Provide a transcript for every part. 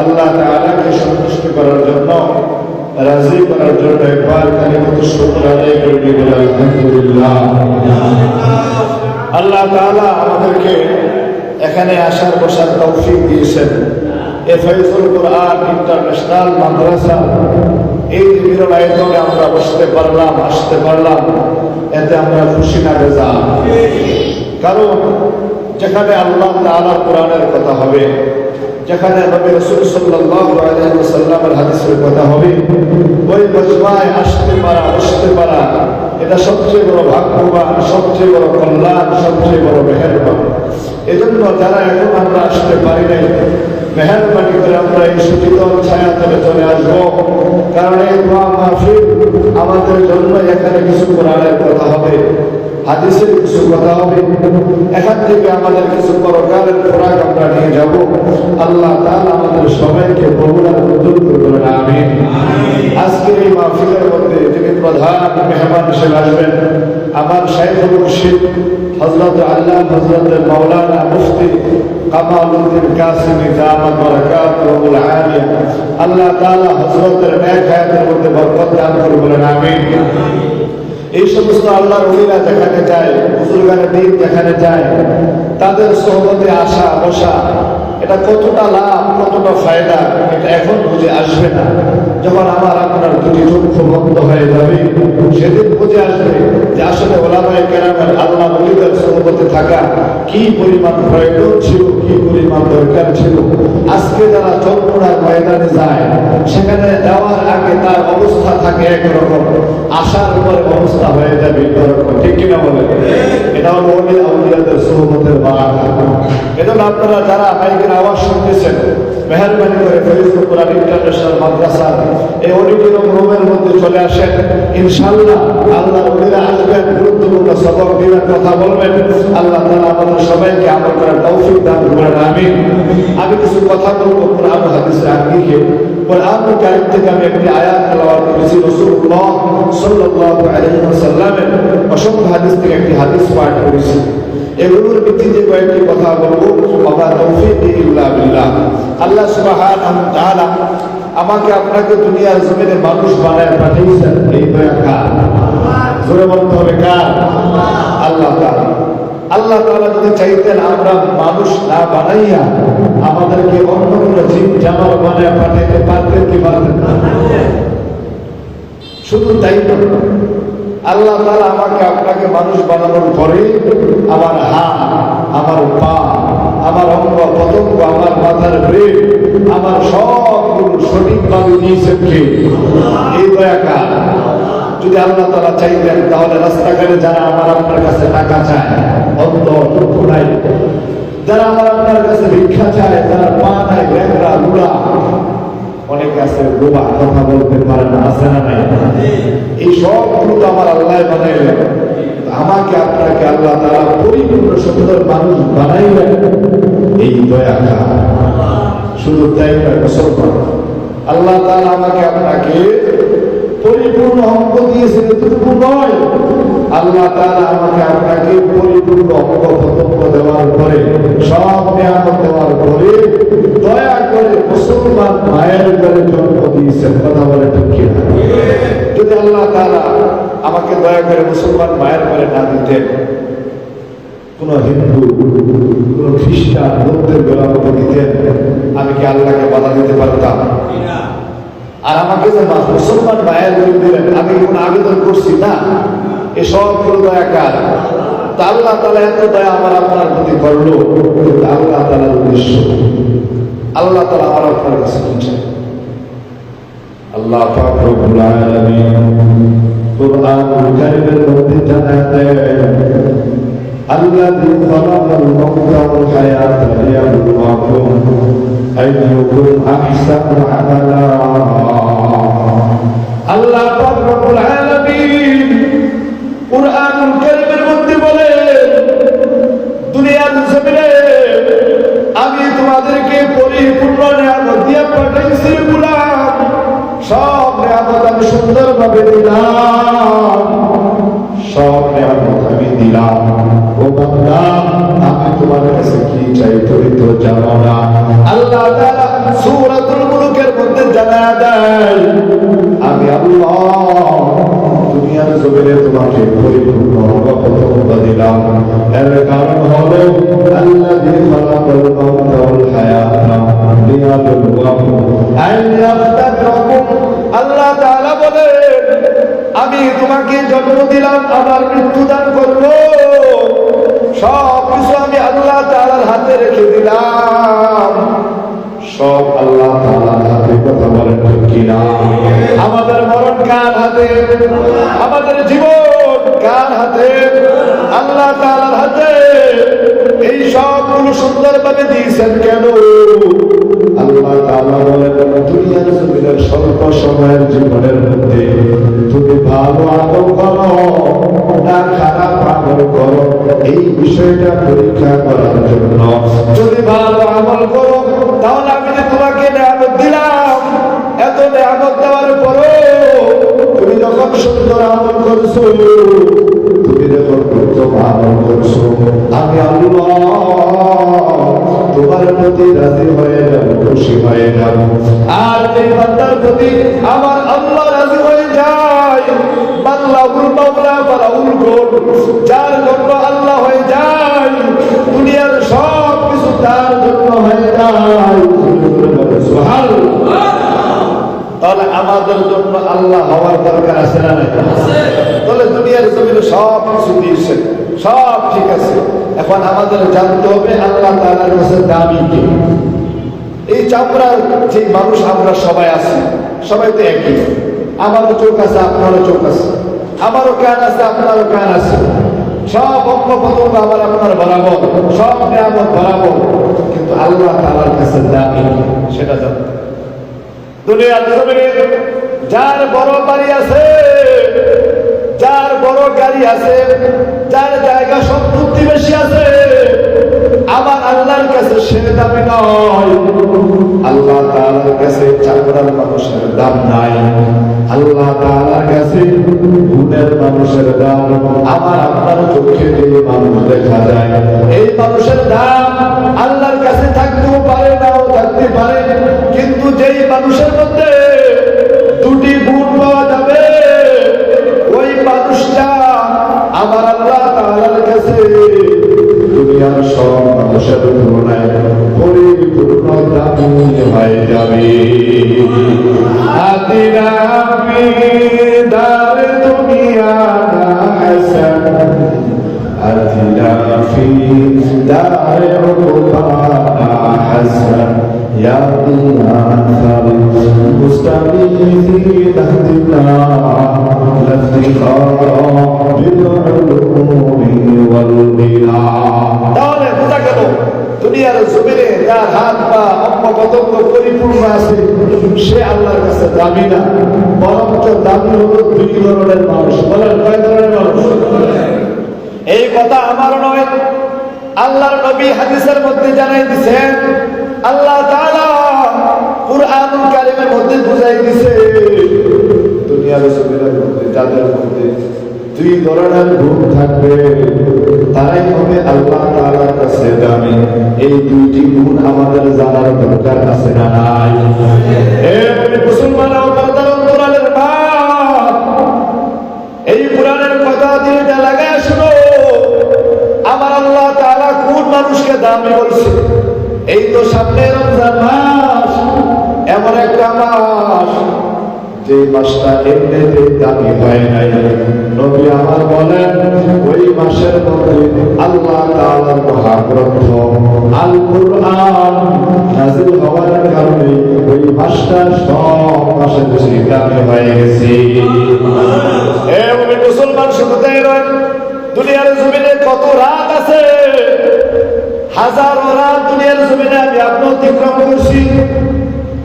আল্লাহ তাআলাকে সন্তুষ্ট করার জন্য, রাজি করার জন্য একবার কালিমাতু শুকর আদায় করে দিই, আলহামদুলিল্লাহ। আল্লাহ তাআলা আমাদেরকে এখানে আসার বসার তৌফিক দিয়েছেন। ফয়জুল কোরআন ইন্টারন্যাশনাল মাদ্রাসা এই বিরল আয়োজনে আমরা বসতে পারলাম, আসতে পারলাম, এতে আমরা খুশি না বেজা। কারণ যেখানে আল্লাহ তাআলার কোরআনের কথা হবে, যেখানে নবী রাসূল সাল্লাল্লাহু আলাইহি ওয়াসাল্লামের হাদিসের কথা হবে, ওই মজমায় আসতে পারা, বসতে পারা, এটা সবচেয়ে বড় ভাগ্যবান, সবচেয়ে বড় কল্যাণ, সবচেয়ে বড় মেহেরবান। এজন্য যারা এখন আমরা আসতে পারি নাই, মেহেরবানি করে আমরা এই সুচিতল ছায়া তলে চলে আসবো। কারণ এই দোয়া মাহফিল আমাদের জন্য এখানে কিছু কোরআনের কথা হবে, হাদিসের কিছু কথা হবে, এখান থেকে আমাদের কিছু পরকালের খোরাক আমরা নিয়ে যাব। আল্লাহ তাআলা আমাদের সবাইকে কবুল আর মঞ্জুর করবেন, আমিন। আজকের এই মাহফিলের মধ্যে যিনি প্রধান মেহমান হিসেবে আসবেন, আমার শাইখুল মুর্শিদ হযরত আল্লাহ হযরত মাওলানা মুফতি কামালউদ্দিন কাসেমী দামাত বারাকাতুহুল আলিয়া, আল্লাহ তাআলা হযরতের নেক হায়াতের মধ্যে বরকত দান করুন, বলেন আমিন। এই সমস্ত আল্লাহর ওলিরা যেখানে যায়, বুজুর্গানের দিন যেখানে যায়, তাদের সোহবতে আসা বসা, এটা কতটা লাভ, কতটা ফায়দা, এটা এখন বুঝে আসবে না। যখন আমার আপনার দুটি চক্ষু বন্ধ হয়ে যাবে, সেদিন বুঝে আসবে যে আসলে ওলামায়ে কেরামের আল্লাহ ওলিদের সোহবতে থাকা কি পরিমাণ প্রয়োজন ছিল, কি পরিমাণ দরকার ছিল। আজকে যারা চন্দ্রনার ময়দানে যায়, সেখানে যাওয়ার আগে তার অবস্থা থাকে একরকম, আসার পরে অবস্থা হয়ে যাবে এরকম, ঠিক কিনা বলে? এটা হলো ওলিদের সোহবতের বারাকা। এজন্য আপনারা যারা মাইকের আওয়াজ শুনতেছেন, মেহেরবানি করে ফয়জুল কোরআন ইন্টারন্যাশনাল মাদ্রাসা এই অডিটোরিয়াম রুমের মধ্যে চলে আসেন। ইনশাআল্লাহ আল্লাহর ওলিরা আসবেন, গুরুত্বপূর্ণ সবক দিবেন, কথা বলবেন। আল্লাহ তাআলা আমাদের সবাইকে আমল করার তৌফিক দান করুন, আমিন। আমি কিছু কথা বলবো কোরআন ও হাদিসের আঙ্গিকে। কোরআন কারীম থেকে আমি একটি আয়াত তেলাওয়াত করেছি, রাসূলুল্লাহ সাল্লাল্লাহু আলাইহি ওয়াসাল্লামের অসংখ্য হাদিস থেকে একটি হাদিস পাঠ করেছি। এগুলোর ভিত্তিতে কয়েকটি কথা বলবো। ওয়া তৌফিক ইল্লা বিল্লাহ। আল্লাহ সুবহানাহু ওয়া তাআলা আমাকে আপনাকে দুনিয়ার জমিনে মানুষ বানায় পাঠিয়েছেন, এই দয়া কার? জোরে বলতে হবে কার? আল্লাহ তাআলা। আল্লাহ তাআলা যদি চাইতেন আমরা মানুষ না বানাইয়া আমাদেরকে অন্য কোনো জীব জানোয়ার বানায় পাঠাইতে পারতেন কি পারতেন না? শুধু তাই না, আল্লাহ তাআলা আমাকে আপনাকে মানুষ বানানোর পরে আমার হাত, আমার পা, আমার অঙ্গ প্রত্যঙ্গ, আমার মাথার ব্রেন, আমার সবগুলো সঠিকভাবে দিয়েছেন কে? এই দয়া কার? যদি আল্লাহ তাআলা চাইতেন তাহলে রাস্তাঘাটে যারা আমার আপনার কাছে টাকা চায়, অন্ধ চক্ষু নাই, যারা আমার আপনার কাছে ভিক্ষা চায়, যারা পা নাই, ল্যাংড়া লুলা, অনেকে আছে লোভা, কথা বলতে পারে না, আছে না নাই? এই সবগুলো তো আমার আল্লাহ বানাইলেন। আমাকে আপনাকে আল্লাহ তাআলা পরিপূর্ণ সুন্দর মানুষ বানাইলেন, এই দয়া কার? শুধু তাই না, মুসলমান, আল্লাহ তাআলা আমাকে আপনাকে পরিপূর্ণ অঙ্গ দিয়েছেন, এতটুকু নয়, আল্লাহ তাআলা আমাকে আপনাকে পরিপূর্ণ অঙ্গ প্রত্যঙ্গ দেওয়ার পরে, সব নিয়ামত দেওয়ার পরে দয়া করে মুসলমান মায়ের ঘরে জন্ম দিয়েছেন, কথা বলে ঠিক কিনা? যদি আল্লাহ তাআলা আমাকে দয়া করে মুসলমান মায়ের ঘরে না দিতেন, কোন হিন্দু, কোন খ্রিস্টান লোকদের গোলামকে দিতেন, আমি কি আল্লাহকে বাধা দিতে পারতাম? আর আমাকে যে মুসলমান মায়ের ঘরে দিলেন, আমি কি কোনো আবেদন করছি? না, এসব হলো দয়া কার? তা আল্লাহ তাআলা এত দয়া আমার আপনার প্রতি করলো, আল্লাহ তাআলার উদ্দেশ্য, আল্লাহ তাআলা আমার আপনার কাছে পৌঁছায়। আল্লাহ পাক রব্বুল আলামিন কুরআনুল কারীমের মধ্যে জানায় দেন, আল্লাযী খালাকাল মাউতা ওয়াল হায়াতা লিয়াবলুয়াকুম আইয়ুকুম আহসানু আমালা। আল্লাহ পাক রব্বুল আলামিন কুরআনুল কারীমের মধ্যে বলেন, দুনিয়ার জমিনে আমি তোমাদেরকে পরিপূর্ণ নিয়ামত দিয়ে পাঠাইছি গোলাম, সব নিয়ামত আমি সুন্দরভাবে দিলাম, সব নিয়ামত আমি দিলাম। ও বান্দা, আমি তোমার কাছে কি চাই তুমি তো জানো না। আল্লাহ তাআলা সূরাতুল মুলুকের মধ্যে জানায়া দেয় আমি আল্লাহ দুনিয়ার জমিনে তোমাকে পরিপূর্ণ ক্ষমতা দিলাম। এর কারণ হলো আল্লাযী খালাকাল মাউতা ওয়াল হায়াতা লিয়াবলুয়াকুম আইয়াকুম। আল্লাহ তাআলা বলেন আমি তোমাকে জন্ম দিলাম, আবার মৃত্যু দান করব, সব কিছু আমি আল্লাহ তাআলার হাতে রেখে দিলাম। সব আল্লাহ তাআলার হাতে। কথা বলেন ঠিক কিনা? আমাদের মরণ কার হাতে? আমাদের জীবন কার হাতে? আল্লাহ তাআলার হাতে। এই সবগুলো সুন্দরভাবে দিয়েছেন কেন? আল্লাহ তাআলা বলেন দুনিয়ার জমিনের স্বল্প সময়ের জীবনের মধ্যে তুমি ভালো আমল করো না খারাপ আমল করো, এই বিষয়টা পরীক্ষা করার জন্য। যদি ভালো আমল করো তাহলে আমি যে তোমাকে নিয়ামত দিলাম, এত নিয়ামত দেওয়ার পরও তুমি যখন সুন্দর আমল করছো, তুমি যখন উত্তম আমল করছো, আমি আল্লাহ তোমার প্রতি রাজি হয়ে যাব, খুশি হয়ে যাব। আর এই বান্দার প্রতি আমার আল্লাহ রাজি হয়ে যায়, আল্লাহুল মাওলা বালাউল গোল, যার জন্য আল্লাহ হয়ে যায় দুনিয়ার সব কিছু তার জন্য হয়ে যায়। সুবহানাল্লাহ। তাহলে আমাদের জন্য আল্লাহ হওয়ার দরকার আছে না নাই? তাহলে দুনিয়ার জমিনে সব কিছু দিয়েছেন, সব ঠিক আছে। এখন আমাদের জানতে হবে আল্লাহ তাআলার কাছে দামি কে। এই চামড়ার যে মানুষ আমরা সবাই আছি, সবাই তো একই। আমারও চোখ আছে, আপনারও চোখ আছে, আমারও কান আছে, আপনারও কান আছে, সব অঙ্গ প্রত্যঙ্গ আমার আপনার বরাবর, সব নিয়ামত বরাবর। কিন্তু আল্লাহ তাআলার কাছে দামি সেটা জানতে। দুনিয়ার জমিনে যার বড় বাড়ি আছে, যার বড় গাড়ি আছে, যার জায়গা সম্পত্তি বেশি আছে, আমার আল্লাহর কাছে সে দামি নয়। আল্লাহ তাআলার কাছে চাকরার মানুষের দাম নাই। আল্লাহ তাআলার কাছে গুণের মানুষের দাম আমার আপনার চোখে যে মানুষ দেখা যায়, এই মানুষের দাম আল্লাহর কাছে থাকতেও পারে, নাও থাকতে পারে। কিন্তু যেই মানুষের মধ্যে দুটি গুণ পাওয়া যাবে, ওই মানুষটা আমার আল্লাহ তাআলার কাছে দুনিয়ার সব মানুষের তুলনায় পরিপূর্ণ দামি হয়ে যাবে। আতিনা ফি দার দুনিয়া না হাসান, আতিনা ফি দার উকবা না হাসান, ইয়া দিনাল মুস্তামিদিন আহদিনা লাফতিখারা বিল উলুমি ওয়াল বিলা। তাহলে বোঝা গেল দুনিয়ার জমিনে যার হাত পা অঙ্গ প্রত্যঙ্গ পরিপূর্ণ আছে, সে আল্লাহর কাছে দামি না, বরঞ্চ দামি হলো দুই ধরনের মানুষ। বলেন কয় ধরনের মানুষ? এই কথা আমার নয়, আল্লাহর নবী হাদিসের মধ্যে জানাই দিয়েছেন। আল্লাহ তাআলা কুরআনুল কারীমের মধ্যে বুঝাই দিয়েছে দুনিয়ার জমিনের মধ্যে যাদের মধ্যে দুই ধরনের গুণ থাকবে তারাই হবে আল্লাহ তাআলার কাছে দামি। এই দুইটি গুণ আমাদের জানার দরকার আছে না নাই? মুসলমান কোরআনের বাপ, এই কোরআনের কথা দিলটা লাগায় শুনো। আমার আল্লাহ তাআলা কোন মানুষকে দামি বলছে? এই তো সামনে রমজান মাস, এমন একটা মাস যে মাসটা এমনিতে দামি হয় নাই। নবী আমার বলেন ওই মাসের মধ্যে আল্লাহ তাআলার মহাগ্রন্থ আল কুরআন নাযিল হওয়ার কারণে ওই মাসটা সব মাসের চেয়ে দামি হয়ে গেছে। মুসলমান শুধু তাই নয়, দুনিয়ার জমিনে কত রাত আছে, হাজারো রাত দুনিয়ার জমিনে আমি আপনি অতিক্রম করছি,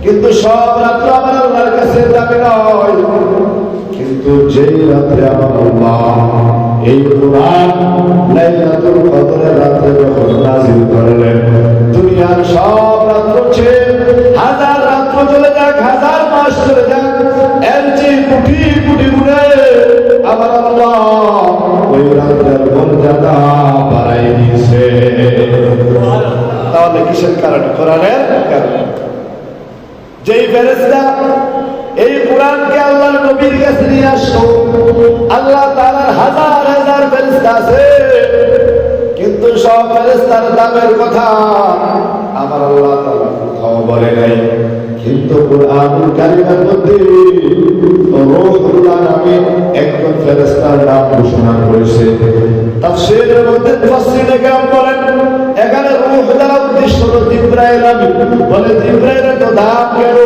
কিন্তু সব রাত্র আমার আল্লাহর কাছে দামি নয়। কিন্তু যেই রাত্রে আমার আল্লাহ এই কুরআন লাইলাতুল কদরের রাত্রে যখন নাযিল করলেন, দুনিয়ার সব রাত্র চেয়ে হাজার রাত্র চলে যাক, হাজার মাস চলে যাক, এর চেয়ে কোটি কোটি গুণে আমার আল্লাহ ওই রাতের মর্যাদা বাড়াই দিয়েছে। তাহলে কিসের কারণে? কোরআনের কারণে। যেই ফেরেশতা এই কোরআনকে আল্লাহর নবীর কাছে নিয়ে আসতো, আল্লাহ তাআলার হাজার হাজার ফেরেশতা আছে, কিন্তু সব ফেরেশতার দামের কথা আমার আল্লাহ তাআলা কোথাও বলে নাই। কিন্তু কুরআনুল কারীমের মধ্যে রূহুল্লাহ নামে একজন ফেরেশতার নাম ঘোষণা করেছে। তাফসীরের মধ্যে মুফাসসিরিনে কেরাম বলেন, এখানে রূহ দ্বারা উদ্দেশ্য হলো জিবরাইল আমিন। বলে জিবরাইলের তো দাম কেন,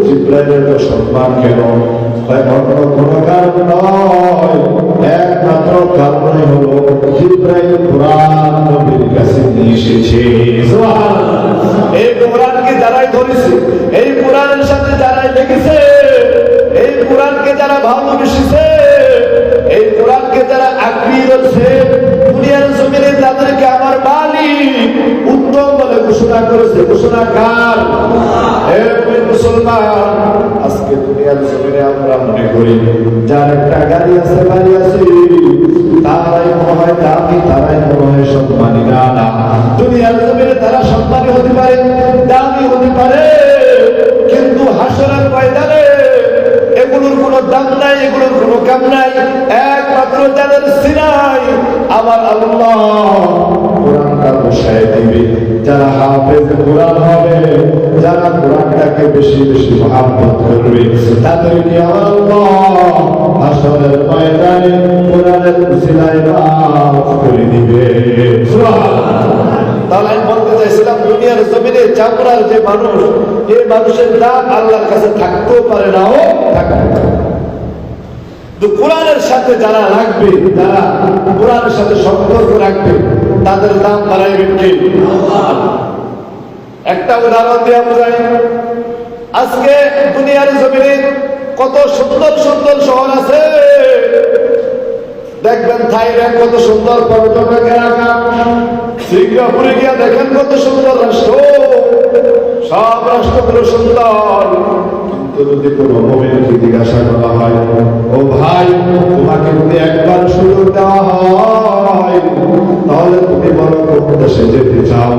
জিবরাইলের তো সম্মান কেন? অন্য কোনো কারণ নয়, একমাত্র কারণ হলো জিবরাইল কোরআন নবীর কাছে নিয়ে এসেছে। সুবহানাল্লাহ। এই কোরআনকে যারাই ধরেছে, এই কোরআনের সাথে যারাই লেগেছে, এই কোরআনকে যারা ভালোবেসেছে, এই কোরআনকে যারা আঁকড়ে ধরছে, দুনিয়ার জমিনে তাদেরকে আমার মালিক উত্তম বলে ঘোষণা করেছে। ঘোষণা কার? মুসলমান, আজকে দুনিয়ার জমিনে আমরা মনে করি যার একটা গাড়ি আছে, বাড়ি আছে, তারাই মনে হয় দামি, তারাই মনে হয় সম্মানী। না না, দুনিয়ার জমিনে তারা সম্মানী হতে পারে, দামি হতে পারে, কিন্তু হাসরের ময়দানে এগুলোর কোনো দাম নাই, এগুলোর কোনো কাম নাই। একমাত্র যাদের সিনায় আমার আল্লাহ কোরআনটা বসায় দিবে, যারা হাফেজ কোরআন হবে, যারা কোরআনটাকে বেশি বেশি মহব্বত করবে, তাদেরকে আমার আল্লাহ হাসরের ময়দানে কোরআনের উসিলায় মাফ করে দিবে। সুবহানাল্লাহ। তাহলে আমি বলতে চাইছিলাম, দুনিয়ার জমিনে চামড়ার যে মানুষ, এই মানুষের দাম আল্লাহর কাছে থাকতেও পারে, নাও থাকতে পারে। কোরআনের সাথে যারা রাখবে, যারা কোরআনের সাথে সম্পর্ক রাখবে, তাদের দাম বাড়াইবেন কে? একটা উদাহরণ দিয়ে বোঝাই। আজকে দুনিয়ার জমিনে কত সুন্দর সুন্দর শহর আছে, দেখবেন থাইল্যান্ড কত সুন্দর পর্যটকের এলাকা, সিঙ্গাপুরে গিয়া দেখেন কত সুন্দর রাষ্ট্র, সব রাষ্ট্রগুলো সুন্দর। কিন্তু যদি কোনো মুমিনকে জিজ্ঞাসা করা হয়, ও ভাই তোমাকে যদি একবার সুযোগ দেওয়া হয় তাহলে তুমি বলো কোন দেশে যেতে চাও?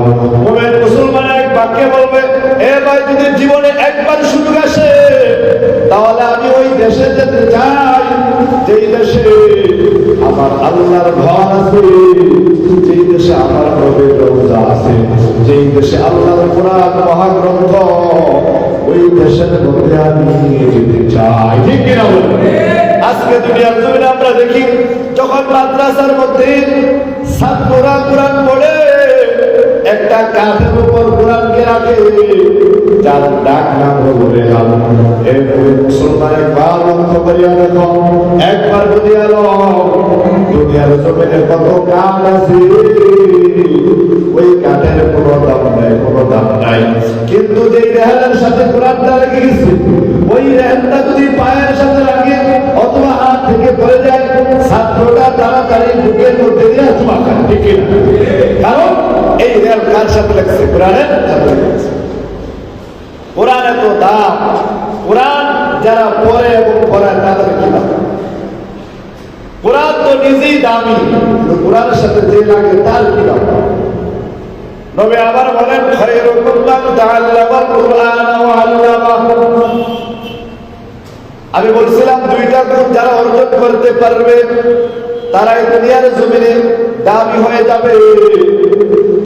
মুমিন মুসলমান এক বাক্যে বলবে, এ ভাই যদি জীবনে একবার সুযোগ আসে তাহলে আমি ওই দেশে যেতে চাই যেই দেশে আমার আল্লাহর ঘর আছে, যেই দেশে আমার নবীর রওজা আছে, যেই দেশে আল্লাহর কোরআন মহাগ্রন্থ, ওই দেশের মধ্যে আমি যেতে চাই। ঠিক কিনা বলুন? আজকে দুনিয়ার জমিনে আমরা দেখি, যখন মাদ্রাসার মধ্যে ছাত্ররা কোরআন পড়ে, একটা কাঁধের উপর কোরআনকে রাখে, যার ডাক নাম হলো রেহান। এই মুসলমান একবার লক্ষ্য করিয়া দেখো, একবার দুনিয়ার জমিনে কত কাঠ আছে, ওই কাঠের কোনো দাম নাই, কোনো দাম নাই। কিন্তু যেই রেহানের সাথে কোরআনটা রেখে গেছে, ওই রেহানটা যদি পায়ের সাথে লাগে অথবা হাত থেকে পড়ে যায়, ছাত্রটা তাড়াতাড়ি বুকের মধ্যে দিয়ে চুমা খায়। ঠিক না? কারণ এই রেহান কার সাথে লাগছে? কোরআনের সাথে লাগছে। কোরআন এত দাম, কোরআন যারা পড়ে এবং পড়ায় তাদের কি দাম? কোরআন তো নিজেই দামি, কোরআনের সাথে যে লাগে তার কি দাম? নবী আবার বলেন, খায়রুকুম মান তাআল্লামাল কুরআন ওয়া আল্লামাহু। আমি বলছিলাম দুইটা গুণ যারা অর্জন করতে পারবে তারাই দুনিয়ার জমিনে দামি হয়ে যাবে,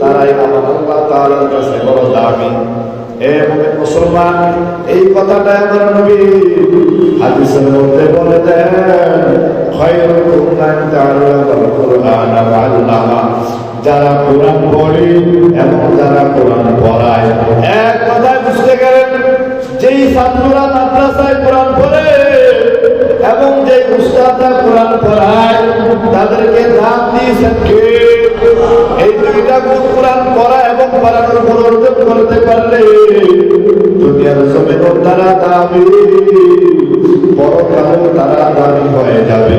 তারাই আমার আল্লাহ তাআলার কাছে বড় দামি। হে মুমিন মুসলমান, এই কথাটা আমার নবী হাদিসের মধ্যে বলে দেন, খায়রুকুম মান তাআল্লামাল কুরআন ওয়া আল্লামাহু। যারা কোরআন পড়ে এবং যারা কোরআন পড়ায়, এক কথায় বুঝতে গেলেন, যেই ছাত্ররা মাদ্রাসায় কোরআন পড়ে এবং যেই উস্তাদরা কোরআন পড়ায়, তাদেরকে দাম দিয়েছেন কে? এই দুইটা গুণ কোরআন পড়া এবং পড়ানোর গুণ অর্জন করতে পারলে দুনিয়ার জমিনেও তারা দামি, পরকালেও তারা দামি হয়ে যাবে।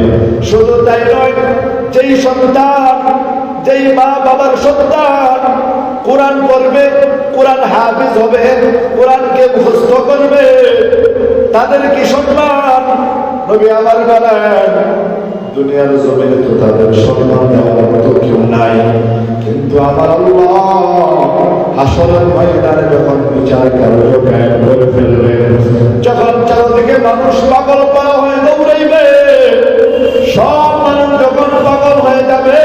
শুধু তাই নয়, যেই সন্তান, যেই মা বাবার সন্তান কোরআন পড়বে, কোরআন হাফিজ হবে, কোরআনকে মুখস্থ করবে, তাদের কি সম্মান? নবী আমার বলেন, দুনিয়ার জমিনে তো তাদের সম্মান দেওয়ার মতো কেউ নাই, কিন্তু আমার আল্লাহ হাসরের ময়দানে যখন বিচার কার্য কায়েম করে ফেলবে, যখন চারদিকে মানুষ পাগল করা হয়ে দৌড়াইবে, সব মানুষ যখন পাগল হয়ে যাবে,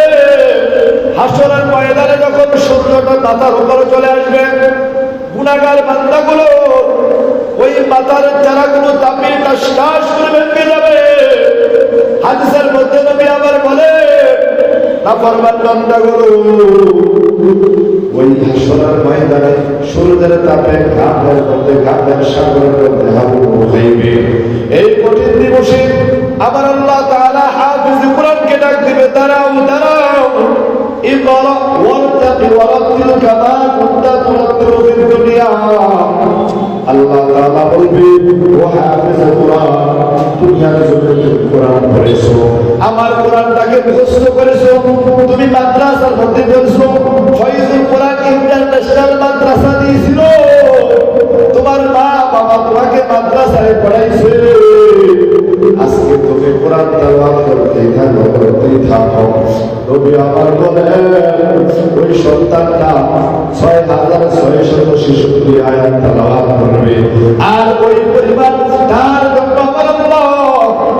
হাসরের ময়দানে যখন সূর্যটা মাথার উপরে চলে আসবে, গুনাহগার বান্দাগুলো ওই মাথার চারাগুলো তাপে টাস করে ভেঙে যাবে। হাদিসের মধ্যে নবী আবার বলে, নাফরমান বান্দাগুলো ওই হাসরের ময়দানে সূর্যের তাপে ঘামের মধ্যে ঘামের সাগরের মধ্যে হাবুডুবু খাইবে। এই কঠিন দিবসে আমার আল্লাহ তাআলা হাফিজ কুরআনকে ডাক দিবে, দাঁড়াও দাঁড়াও, ইকরা ওয়ারতাকি ওয়ারাতিল কামা কুনতা তুরাতিলু ফিদ দুনিয়া। আল্লাহ তাআলা বলবে, ও হাফিজ কুরআন, দুনিয়ার জমিনে কুরআন পড়েছো, আমার কুরআনটাকে মুখস্থ করেছো, তুমি মাদ্রাসার মধ্যে পড়েছো, ফয়জুল কুরআন ইন্টারন্যাশনাল মাদ্রাসা দিয়েছিল, তোমার মা বাবা তোমাকে মাদ্রাসায় পড়াইছে, আজকে তুমি কোরআন তেলাওয়াত করতেই থাকো। নবী আমার বলেন, ওই সন্তানটা ৬৬৬৬ আয়াত তেলাওয়াত করবে, আর ওই পরিবার তার জন্য আমার আল্লাহ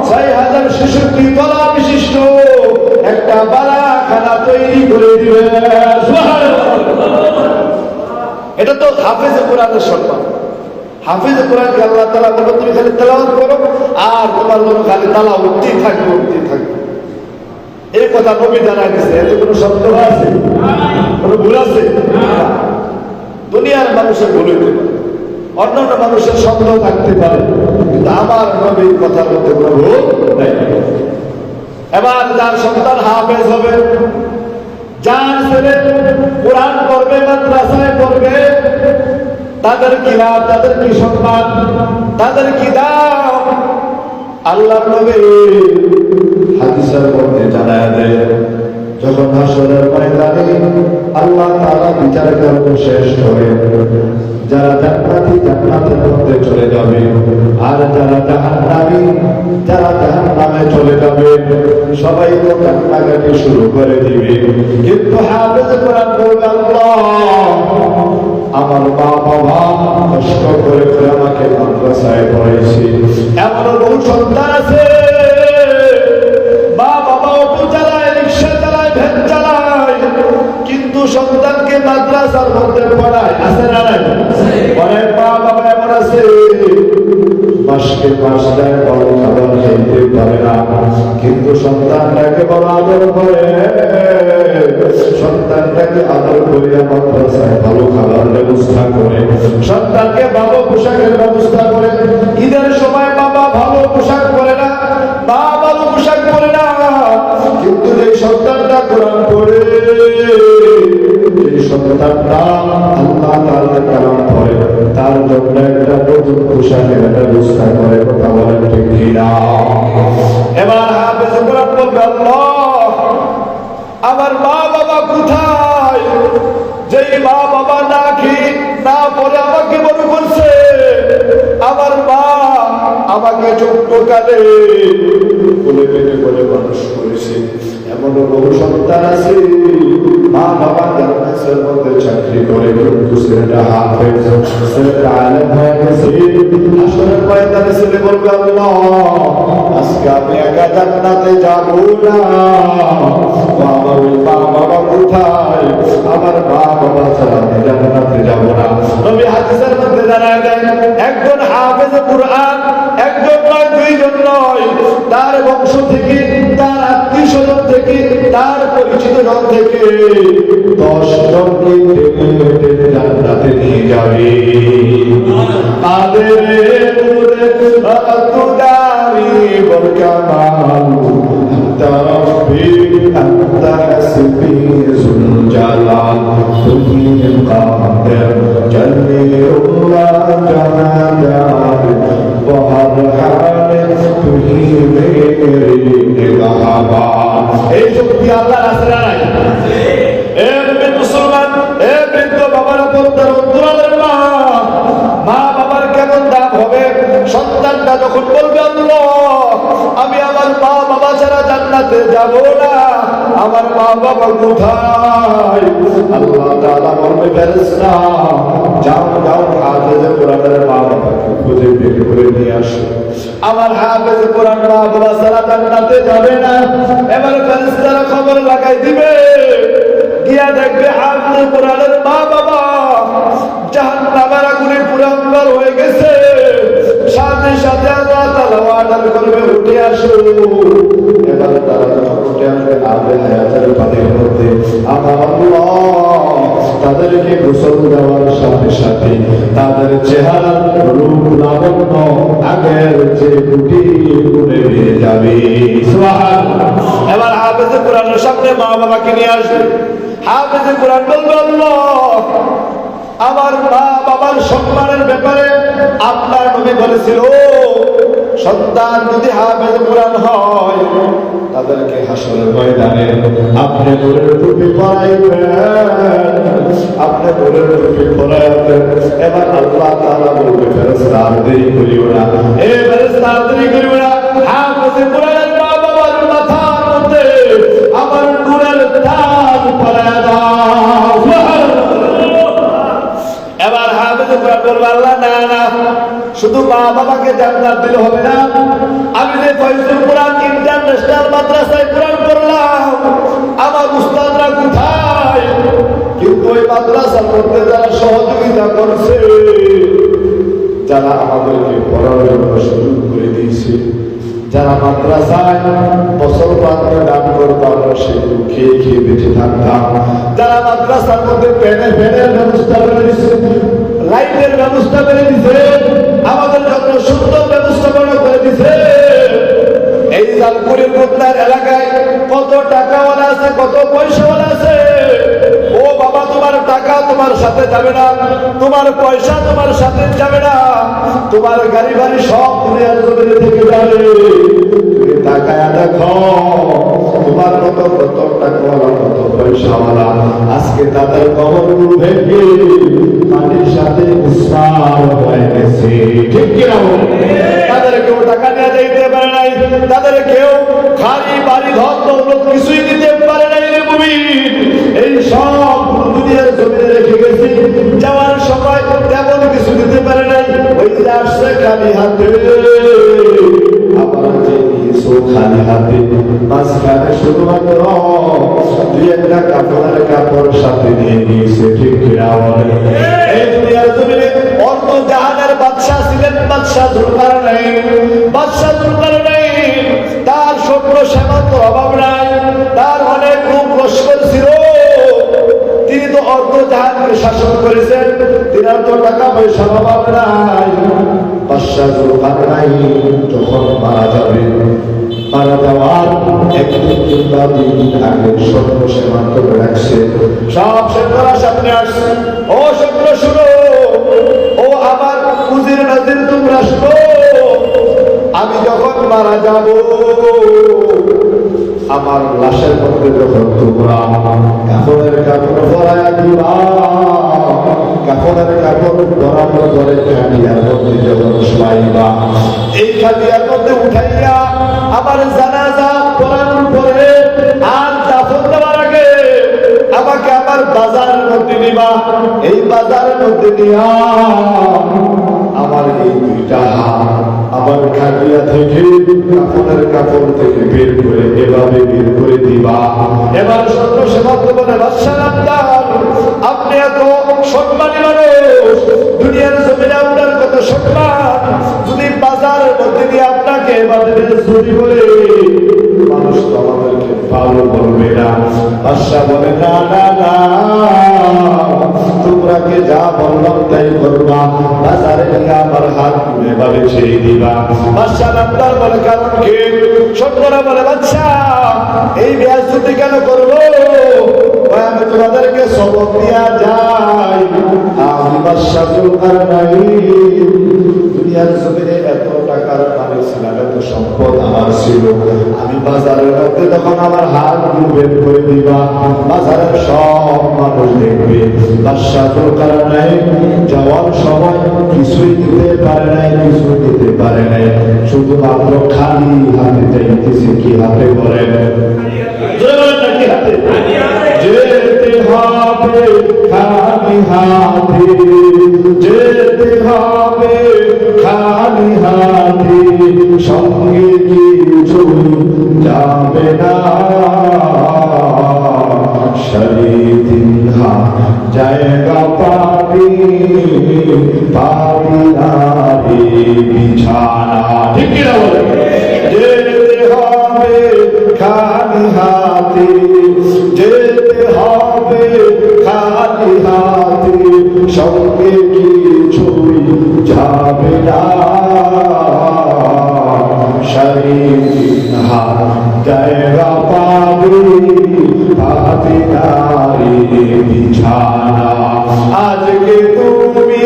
৬০৬৬ তলা বিশিষ্ট একটা বারাখানা তৈরি করে দিবে। এটা তো হাফেজ কোরআনের সম্মান। হাফিজ কোরআনকে আল্লাহ তাআলা বলে, তুমি খালি তেলাওয়াত করো আর তোমার জন্য খালি তালা উঠতেই থাকবে, উঠতেই থাকবে। এই কথা নবী জানাই দিচ্ছে, এতে কোনো সন্দেহ আছে? কোনো ভুল আছে? দুনিয়ার মানুষের ভুল হইতে পারে, অন্যান্য মানুষের সন্দেহ থাকতে পারে, কিন্তু আমার নবীর কথার মধ্যে কোনো ভুল নাই। এবার যার সন্তান হাফেজ হবে, যার ছেলে কোরআন পড়বে, মাদ্রাসায় পড়বে, তাদের কি লাভ, তাদের কি সম্মান, তাদের কি দাম? আল্লাহর নবী হাদিসের মধ্যে জানায় দেয়, যখন হাসরের ময়দানে আল্লাহ তাআলা বিচার কার্য শেষ করে, যারা জান্নাতি জান্নাতের মধ্যে চলে যাবে, আর যারা জাহান্নামী যারা জাহান্নামে চলে যাবে, সবাই তো কান্নাকাটি শুরু করে দিবে। কিন্তু হাফেজ কোরআন বলবে, আল্লাহ আমার মা বাবা কষ্ট করে আমাকে মাদ্রাসায় পড়াইছে, এমন বহু সন্তান আছে মা বাবা অটো চালায়, রিক্সা চালায়, ভ্যান চালায়, কিন্তু সন্তানকে মাদ্রাসার মধ্যে পড়ায়, আছে না নাই? অনেক মা বাবা এমন আছে মাসকে মাস দেয়, বড় খাবার খেতে পারে না, কিন্তু সন্তানটাকে বড় আদর করে, সন্তানটাকে আদর করিয়া মাদ্রাসায় ভালো খাবার ব্যবস্থা করে, সন্তানকে ভালো পোশাকের ব্যবস্থা করে। ঈদের সময় বাবা ভালো পোশাক পরে না, মা ভালো পোশাক পরে না, কিন্তু যে সন্তানটা কোরআন পড়ে, যে সন্তানটা আল্লাহ তাআলার কালাম পড়ে, তার জন্য একটা নতুন পোশাকের ব্যবস্থা করে। কথা বলেন ঠিক কিনা? এবার হাফেজ কোরআন বলবে, আল্লাহ আমার মা বাবা কোথায়, যেই মা বাবা না খেয়ে না পরে আমাকে বড় করছে, আমার মা আমাকে ছোট্ট কালে কোলে পেটে করে মানুষ করেছে, এমন বহু সন্তান আছে মা বাবা জান্নাতের মধ্যে চাকরি করে, কিন্তু ছেলেটা হাফেজ, ছেলেটা আলেম হয়ে গেছে। হাসরের ময়দানে ছেলে বলবে, আল্লাহ আজকে আমি একা জান্নাতে যাব না, আমার মা বাবা কোথায়, আমার মা বাবা ছাড়া আমি জান্নাতে যাব না। নবী হাদিসের মধ্যে জানায় দেন, একজন হাফেজ কোরআন একজন নয়, দুইজন নয়, তার বংশ থেকে, তার আত্মীয় স্বজন থেকে, তার পরিচিত জন থেকে 10 জনকে টেনে টেনে জান্নাতে নিয়ে যাবে। তাদের নূরে আতুদারি বরকামাল তারফি আনতা হাসবি যুল জালাল, তুমি কাদের জলিউল্লাহ জামাদার বহর হালে তুমি মেরি নিগাহবান। এই শক্তি আল্লাহর আছে না নাই? এ মুসলমান, এ বৃদ্ধ বাবার পর্দার অন্তরালের মা, মা বাবার কেমন দাম হবে? সন্তানটা যখন বলবে, আল্লাহ আমি আমার মা বাবা ছাড়া ছাড়া জান্নাতে যাব না, আমার মা বাবা কোথায়? আল্লাহ তাআলা বলবে ফেরেশতা যাও যাও হাফেজে কোরআনের মা বাবাকে খুঁজে বের করে নিয়ে আসো। আমার হাফেজে কোরআন মা বাবা ছাড়া জান্নাতে যাবে না। এবার ফেরেশতারা খবর লাগাই দিবে, গিয়া দেখবে হাফেজে কোরআনের মা বাবা জাহান্নামের আগুনে পুরাঙ্গার হয়ে গেছে। সাথে সাথে আল্লাহ তাআলা ওয়াদা করবে উঠে আসো। এবার তারা যখন উঠে আসবে আবে হায়াতের পানির মধ্যে আমার আল্লাহ তাদেরকে গোসল দেওয়ার সাথে সাথে তাদের চেহারার রূপ লাবণ্য আগের যে গুটি গুনে নিয়ে যাবে। সুবহানাল্লাহ। এবার হাফেজে কোরআনের সামনে মা বাবাকে নিয়ে আসবে। হাফেজে কোরআন বলবে আল্লাহ আমার মা বাবার সম্মানের ব্যাপারে আপনার নবী বলেছিল সন্তান যদি হাফেজে কোরআন হয় তাদেরকে হাসরের ময়দানে আপনি নূরের টুপি পরাইবেন, আপনি নূরের টুপি পরাইবেন। এবার আল্লাহ তাআলা বলবে ফেরেশতা আর দেরি করিও না, এ ফেরেশতা আর দেরি করিও না, হাফেজে কোরআনের মা বাবার মাথার মধ্যে আমার নূরের তাজ পরায় দাও। এবার হাফেজে কোরআন বলবে আল্লাহ না না, শুধু মা বাবাকে জান্নাত দিলে হবে না, আমি যে ফয়জুল কোরআন ইন্টারন্যাশনাল মাদ্রাসায় কোরআন পড়লাম আমার উস্তাদরা কোথায়? কিন্তু ওই মাদ্রাসার মধ্যে যারা সহযোগিতা করছে, যারা আমাদেরকে পড়ার জন্য সুযোগ করে দিয়েছে, যারা মাদ্রাসায় মুসলমানকে দান করতো আমরা সেগুলো খেয়ে খেয়ে বেঁচে থাকতাম, যারা মাদ্রাসার মধ্যে ফ্যানের ব্যবস্থা করে দিচ্ছে, লাইটের ব্যবস্থা করে দিছে, আমাদের জন্য সুন্দর ব্যবস্থাপনা করে দিছে। এই জালপুরের মধ্যে এলাকায় কত টাকাওয়ালা আছে, কত পয়সাওয়ালা আছে। ও বাবা তোমার টাকা তোমার সাথে যাবে না, তোমার পয়সা তোমার সাথে যাবে না, তোমার গাড়ি বাড়ি সব দুনিয়ার জমিনে থেকে যাবে। তুমি টাকায় দেখো তোমার মতো কত টাকাওয়ালা কত পয়সাওয়ালা আজকে তাদের কবরগুলো ভেঙে মাটির সাথে উৎসাহ হয়ে গেছে। ঠিক কিনা? তাদের কেউ টাকা নিয়ে দিতে পারে নাই, তাদের কেউ খালি বাড়ি ঘর দৌলত কিছুই দিতে পারে নাই রে মুমিন। এই সব দুনিয়ার জমিনে রেখে গেছি, যাওয়ার সময় তেমন কিছু দিতে পারে নাই, ওই যে আসছে খালি হাতে। আবার যে নিয়েছো খালি হাতে, মাঝখানে শুধুমাত্র দুই একটা কাপড়ের কাপড় সাথে নিয়ে নিয়েছে। ঠিক কিনা? এই দুনিয়ার জমিনে অন্য জাহানের বাদশাহ ছিলেন বাদশাহ যুলকারনাইন। বাদশাহ যুলকারনাইন তার সৈন্য সেনার অভাব নাই, তার অনেক রূপ লস্কর ছিল, তিনি তো অর্ধ জাহানকে শাসন করেছেন, তিনার তো টাকা পয়সার অভাব নাই। বাদশাহ যুলকারনাইন যখন মারা যাবে, মারা যাওয়ার একদিন কিংবা 2 দিন আগে সৈন্য সীমান্ত রাখছে, সব সৈন্যরা সামনে আসছে। ও সৈন্য শুনো, ও আমার উজির নাজির তোমরা শুনো, আমি যখন মারা যাব আমার লাশের মধ্যে যখন তোমরা কাপড়ের কাপড় পরাইয়া দিবা, কাপড়ের কাপড় পরানোর পরে খাটিয়ার মধ্যে যখন শোয়াইবা, এই খাটিয়ার মধ্যে উঠাইয়া আমার জানাজা পড়ানোর পরে আর দাফন দেওয়ার আগে আমাকে আমার বাজারের মধ্যে নিবা। এই বাজারের মধ্যে নিয়া আমার এই 2টা হাত আমার খাটিয়া থেকে কাপড়ের কাপড় থেকে বের করে এভাবে বের করে দিবা। এবার সত্য সেবাদ বলে বাদশাহ আপনি এত সম্মানী মানুষ, দুনিয়ার জমিনে আপনার কত সম্মান, যদি বাজারের মধ্যে দিয়ে আপনাকে এভাবে চুরি বলে মানুষ তো আমাদেরকে ভালো বলবে না। বাদশাহ বলে না না না, তোমরাকে যা বললাম তাই করবা, বাজারে গিয়ে আমার হাত তুলে এভাবে ছেড়ে দিবা। বাদশাহ আপনার বলে কারণ কি? সৈন্যরা বলে বাদশাহ এই বেয়াজ্জতি কেন করবো? আমি তোমাদেরকে সবক দিয়া যাই, আমি বাদশাহ যুলকারনাইন দুনিয়ার জমিনে এত টাকার মালিক ছিলাম, এত সম্পদ আমার ছিল, আমি বাজারের মধ্যে তখন আমার হাত বের করে দিবা, বাজারের সব মানুষ দেখবে বাদশাহ যুলকারনাইন যাওয়ার সময় কিছুই দিতে পারে নাই, কিছুই দিতে পারে নাই, শুধুমাত্র খালি হাতে যাইতেছে। কি হাতে বলেন? কি হাতে? যেতে হবে খালি হাতে, যেতে হবে খালি হাতে, সঙ্গে কিছু যাবে না। শরীর জায়গা পাবি, পাবি না রে বিছানা। ঠিক কিনা বলে? যেতে হবে খালি হাতে, যেতে হবে খালি হাতে, সঙ্গে কিছুই যাবে না। শরীর জায়গা পাবি, পাবি না রে বিছানা। আজকে তুমি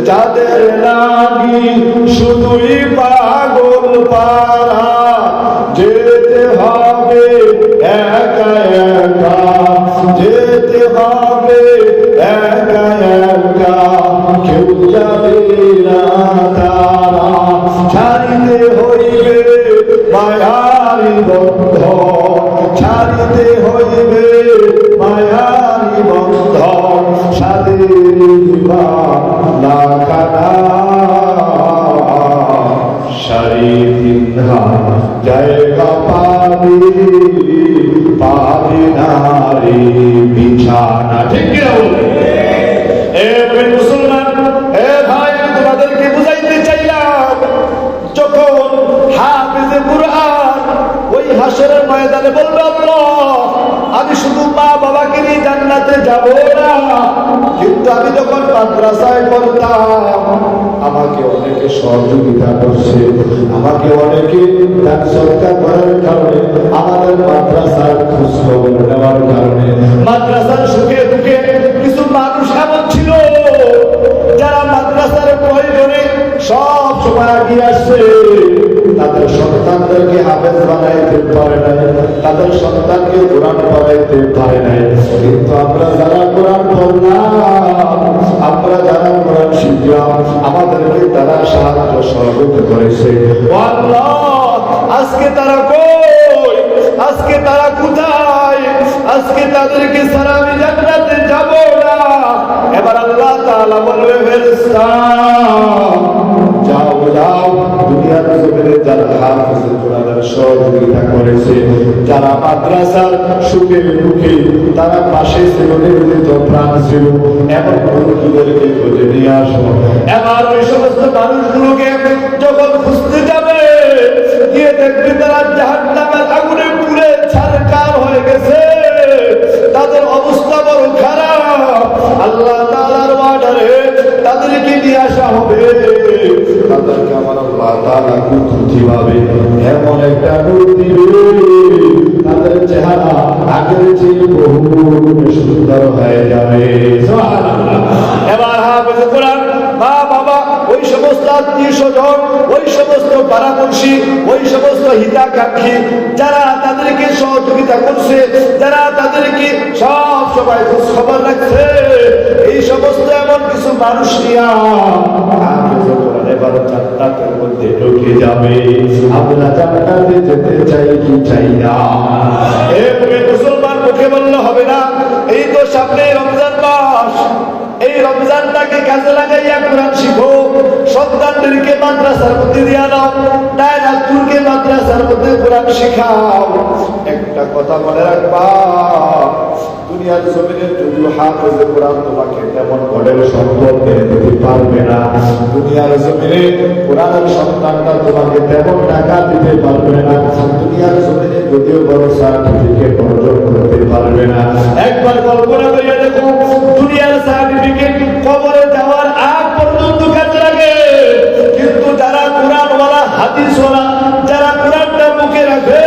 যাদের লাগি শুধুই পাগল পারা, যেতে হবে একা একা, যেতে হবে একা একা, কেউ যাবে না তারা। ছাড়িতে হইবে মায়ারি বন্ধ, ছাড়িতে হইবে মায়ারি বন্ধ, সাদের লাখানা। শরীর জায়গা পাবি, পাবি না রে বিছানা। ঠিক কিনা বলে? এ মুসলমান, এ ভাই, তোমাদেরকে বুঝাইতে চাইলাম, যখন হাফেজে কুরআন ওই হাসরের ময়দানে বলবে, আল্লাহ আমি শুধু মা বাবাকে নিয়ে জান্নাতে যাব না, কিন্তু আমি যখন মাদ্রাসায় পড়তাম আমাকে অনেকে সহযোগিতা করছে, আমাকে অনেকে দান সৎকার করার কারণে, আমাদের মাদ্রাসার খোঁজ খবর নেওয়ার কারণে, মাদ্রাসার সুখে দুঃখে কিছু মানুষ এমন ছিল যারা মাদ্রাসার প্রয়োজনে সব সময় এগিয়ে আসছে। তাদের সন্তানদেরকে হাফেজ বানাইতে পারে নাই, তাদের সন্তানকে কোরআন পড়াইতে পারে নাই, কিন্তু আমরা যারা কোরআন পড়লাম, আমরা যারা কোরআন শিখলাম, আমাদেরকে তারা সাহায্য সহযোগিতা করেছে। আল্লাহ আজকে তারা কই? আজকে তারা কোথায়? আজকে তাদেরকে ছাড়া আমি জান্নাতে যাব না। এবার আল্লাহ তাআলা বলবে, ফেরেশতা যাও যাও, দুনিয়ার জমিনে যারা হাফেজে কোরআনের সহযোগিতা করেছে, যারা মাদ্রাসার সুখে দুঃখে তারা পাশে ছিল, নিবেদিত প্রাণ ছিল, এমন বন্ধুদেরকে খুঁজে নিয়ে আসো। এবার ওই সমস্ত মানুষগুলোকে যখন খুঁজতে যাবে, গিয়ে দেখবে তারা জাহান্নামের আগুনে পুড়ে ছারখার হয়ে গেছে, তাদের অবস্থা বড় খারাপ। আল্লাহ তাআলার ওয়াদারে তাদেরকে নিয়ে আসা হবে। তাদেরকে আমার আল্লাহ তাআলা কুদরতিভাবে এমন একটা নূর দিবে, তাদের চেহারা আগের চেয়ে বহু সুন্দর হয়ে যাবে। সুবহানাল্লাহ। এবার হাফেজ কোরআন মা বাবা, ওই সমস্ত আত্মীয় স্বজন, ওই সমস্ত পাড়াপড়শি, ওই সমস্ত হিতাকাঙ্ক্ষী যারা তাদেরকে সহযোগিতা করছে, যারা তাদেরকে সব সময় খোঁজ খবর রাখছে, এই সমস্ত এমন কিছু মানুষ নিয়ে এবার জান্নাতের মধ্যে ঢুকে যাবে। আমরা জান্নাতে যেতে চাই কি চাই না? মুসলমান মুখে বললে হবে না। এই তো সামনে রমজান মাস, এই রমজানটাকে কাজে লাগাইয়া কোরআন শিখো, সন্তানদেরকে মাদ্রাসার মধ্যে দিয়ে দাও, নায়নাতুরকে মাদ্রাসার মধ্যে কোরআন শিখাও। একটা কথা মনে রাখবা, দুনিয়ার জমিনে যদিও হাফেজে কোরআন তোমাকে তেমন মডেল সম্পদ এনে দিতে পারবে না, দুনিয়ার জমিনে কোরআনের সন্তানটা তোমাকে তেমন টাকা দিতে পারবে না, দুনিয়ার জমিনে যদিও বড় সার্টিফিকেট অর্জন করতে পারবে না। একবার কল্পনা করিয়া দেখো, দুনিয়ার সার্টিফিকেট কবরে যাওয়ার আগ পর্যন্ত কাজে লাগে, কিন্তু যারা কোরআনওয়ালা, হাদিসওয়ালা, যারা কোরআনটা মুখে রাখে,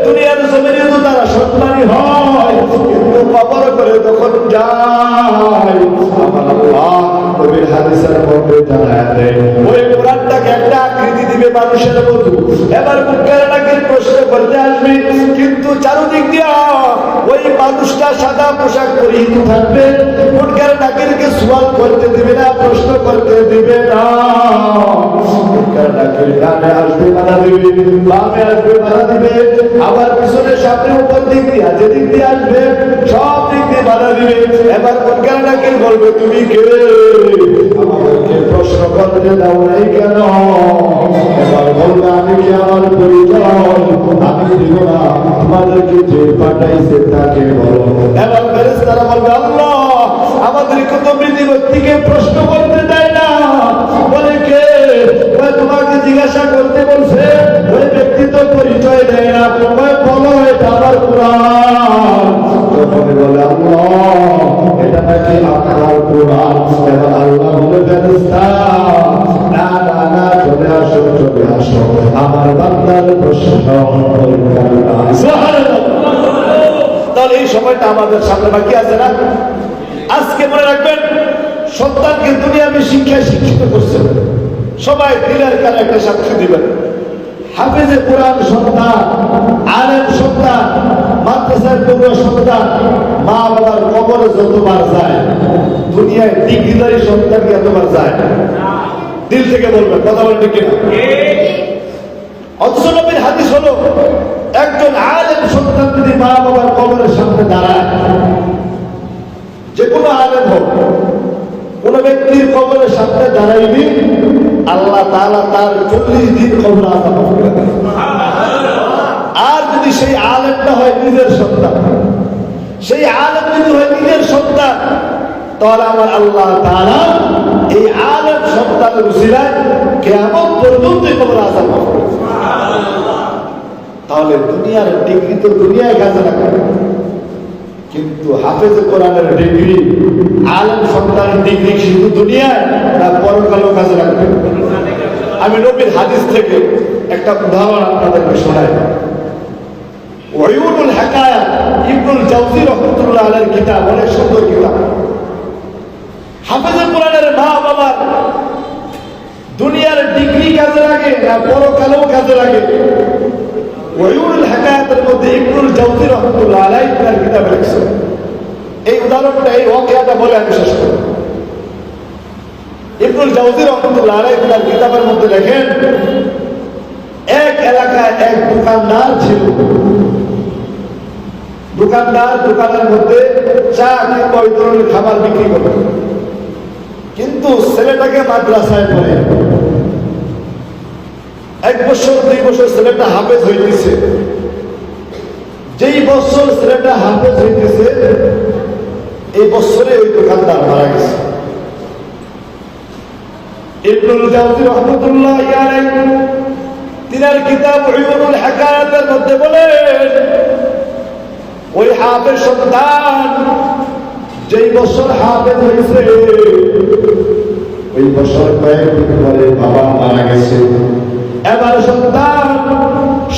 দুনিয়ার জমিনে তো তারা সম্মানী হয়, কিন্তু কবর করে যখন যায়, আমার আল্লাহ নবীর হাদিসের মধ্যে জানায় দেয়, ওই কোরআনটাকে একটা আকৃতি দিবে মানুষের মতো। এবার মুখের নাকি প্রশ্ন করতে আসবে, কিন্তু চারদিক দিয়া ওই মানুষটা সাদা পোশাক পরিহিত থাকবে, মুখের নাকিরকে সওয়াল করতে দিবে না, প্রশ্ন করতে দিবে না। মুখের নাকির ডানে আসবে বাধা দিবে, বামে আসবে বাধা দিবে, আবার পিছনে সামনে উপর দিক দিয়ে যেদিক দিয়ে আসবে সব দিক দিয়ে বাধা দিবে। এবার কোনখানটাকে বলবে তুমি কে, আমাদেরকে প্রশ্ন করতে দাও নাই কেন? এবার বলবে আমি কি, আমার পরিচয় আমি দিব না, তোমাদেরকে যে পাঠাইছে তাকে বলো। এবার ফেরেশতারা বলবে আল্লাহ আমাদেরকে তো মৃত ব্যক্তিকে প্রশ্ন করতে দেয় না, বলে কে? তোমাকে জিজ্ঞাসা করতে বলছে, ওই ব্যক্তি তো পরিচয় দেয় না, বলো এটা আমার কুরআন। তখন বলে আল্লাহ এটা নাকি আপনার কুরআন। এবার আল্লাহ বলে ফেরেশতা না না না, চলে আসো চলে আসো, আমার বান্দার প্রশ্ন সুবহানাল্লাহ। তাহলে এই সময়টা আমাদের সামনে বাকি আছে না? আজকে মনে রাখবেন, সন্তানকে দুনিয়াবী শিক্ষায় শিক্ষিত করছেন, সবাই দিলের কানে একটা সাক্ষী দিবেন। হাফেজে কোরআন সন্তান, আলেম সন্তান, মাদ্রাসার পড়ুয়া সন্তান, মা বাবার কবরে যতবার যায়, দুনিয়ায় ডিগ্রিধারী সন্তানকে এতবার যায়? দিল থেকে বলবেন, কথা বলবেন কিনা? অথচ নবীর হাদিস হলো, একজন আলেম সন্তান যদি মা বাবার কবরের সামনে দাঁড়ায়, যে কোনো আলেম হোক, কোন ব্যক্তির কবরের সামনে দাঁড়াইবি, আল্লাহ তাআলা তার 40 দিন কবর আযাব করে দেন। আর যদি সেই আলেমটা হয় নিজের সন্তান, সেই আলেম যদি হয় নিজের সন্তান, তাহলে আমার আল্লাহ তাআলা এই আলেম সন্তানের উসিলায় কিয়ামত পর্যন্ত কবর আযাব করে। তাহলে দুনিয়ার ডিগ্রি তো দুনিয়ায় কাজে লাগবে, কিন্তু হাফেজ কোরআনের ডিগ্রি, আলেম সন্তানের ডিগ্রি শুধু দুনিয়ায় না পরকালেও কাজে লাগবে? আমি নবীর হাদিস থেকে একটা উদাহরণ আপনাদেরকে শোনাই। ওয়ায়ুনুল হিকায়াত ইবনুল জাওজি রাহমাতুল্লাহ আলাইহির কিতাব, অনেক সুন্দর কিতাব। হাফেজ কোরআনের মা বাবার দুনিয়ার ডিগ্রি কাজে লাগে না পরকালেও কাজে লাগে? ওয়ায়ুনুল হিকায়াতের মধ্যে ইবনুল জাওজি রাহমাতুল্লাহ আলাইহি তার কিতাবে লিখছেন। এই উদাহরণটা, এই ওয়াকিয়াটা বলে আমি শেষ করব। ইবনুল জাওজি রাহমাতুল্লাহ আলাইহি তার কিতাবের মধ্যে লেখেন, এক এলাকায় এক দোকানদার ছিল। দোকানদার দোকানের মধ্যে চা কিংবা ওই ধরনের খাবার বিক্রি করত, কিন্তু ছেলেটাকে মাদ্রাসায় পড়ে 1 বছর 2 বছর ছেলেটা হাফেজ হইতেছে। যেই বছর ছেলেটা হাফেজ হইতেছে, এই বছরে ওই দোকানদার মারা গেছে। ইবনুল জাওজি রাহমাতুল্লাহ আলাইহি তিনার কিতাব উয়ুনুল হিকায়াতের মধ্যে বলেন, ওই হাফেজ সন্তান যেই বছর হাফেজ হয়েছে, ওই বছর কয়েকদিন পরে বাবা মারা গেছে। এবার সন্তান